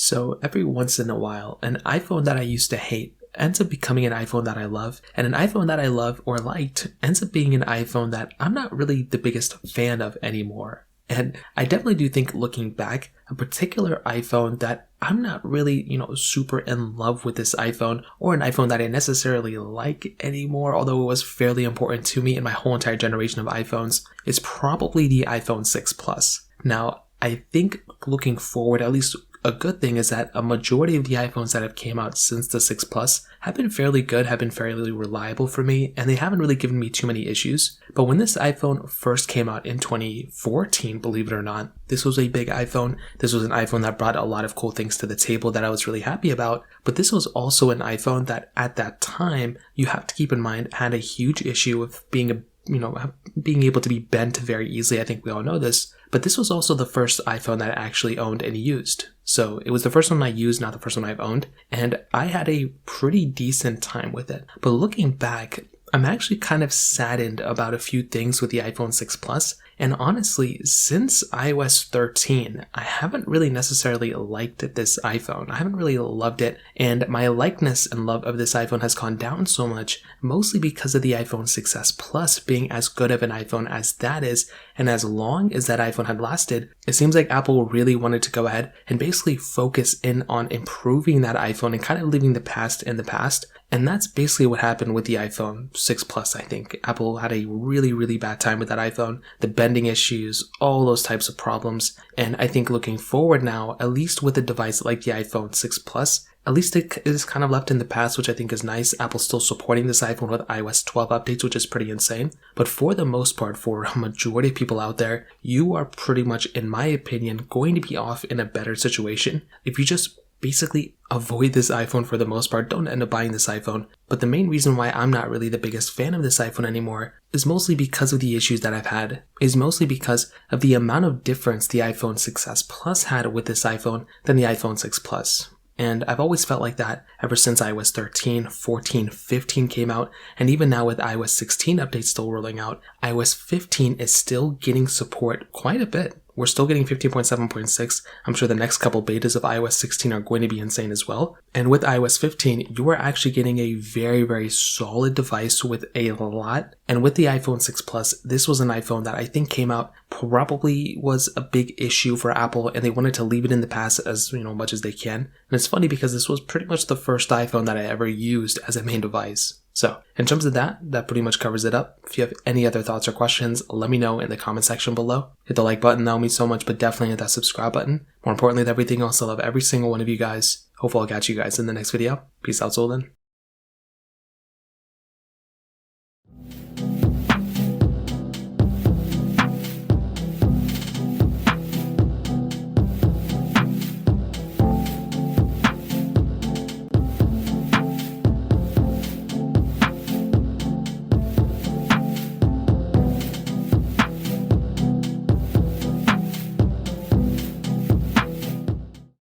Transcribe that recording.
So every once in a while, an iPhone that I used to hate ends up becoming an iPhone that I love, and an iPhone that I love or liked ends up being an iPhone that I'm not really the biggest fan of anymore. And I definitely do think, looking back, a particular iPhone that I'm not really, super in love with this iPhone, or an iPhone that I necessarily like anymore, although it was fairly important to me in my whole entire generation of iPhones, is probably the iPhone 6 Plus. Now, I think looking forward, at least a good thing is that a majority of the iPhones that have came out since the 6 Plus have been fairly good, have been fairly reliable for me, and they haven't really given me too many issues. But when this iPhone first came out in 2014, believe it or not, this was a big iPhone. This was an iPhone that brought a lot of cool things to the table that I was really happy about. But this was also an iPhone that at that time, you have to keep in mind, had a huge issue with being able to be bent very easily. I think we all know this. But this was also the first iPhone that I actually owned and used. So it was the first one I used, not the first one I've owned. And I had a pretty decent time with it. But looking back, I'm actually kind of saddened about a few things with the iPhone 6 Plus. And honestly, since iOS 13, I haven't really necessarily liked this iPhone. I haven't really loved it. And my likeness and love of this iPhone has gone down so much, mostly because of the iPhone 6s Plus being as good of an iPhone as that is. And as long as that iPhone had lasted, it seems like Apple really wanted to go ahead and basically focus in on improving that iPhone and kind of leaving the past in the past. And that's basically what happened with the iPhone 6 Plus, I think. Apple had a really, really bad time with that iPhone. The bending issues, all those types of problems. And I think looking forward now, at least with a device like the iPhone 6 Plus, at least it is kind of left in the past, which I think is nice. Apple's still supporting this iPhone with iOS 12 updates, which is pretty insane. But for the most part, for a majority of people out there, you are pretty much, in my opinion, going to be off in a better situation if you just basically avoid this iPhone for the most part. Don't end up buying this iPhone. But the main reason why I'm not really the biggest fan of this iPhone anymore is mostly because of the issues that I've had, is mostly because of the amount of difference the iPhone 6s Plus had with this iPhone than the iPhone 6 Plus. And I've always felt like that ever since iOS 13, 14, 15 came out, and even now with iOS 16 updates still rolling out, iOS 15 is still getting support quite a bit. We're still getting 15.7.6. I'm sure the next couple betas of iOS 16 are going to be insane as well. And with iOS 15, you are actually getting a very, very solid device with a lot. And with the iPhone 6 Plus, this was an iPhone that I think came out, probably was a big issue for Apple, and they wanted to leave it in the past as much as they can. And it's funny because this was pretty much the first iPhone that I ever used as a main device. So, in terms of that pretty much covers it up. If you have any other thoughts or questions, let me know in the comment section below. Hit the like button, that will mean so much, but definitely hit that subscribe button. More importantly than everything else, I love every single one of you guys. Hopefully I'll catch you guys in the next video. Peace out, till then.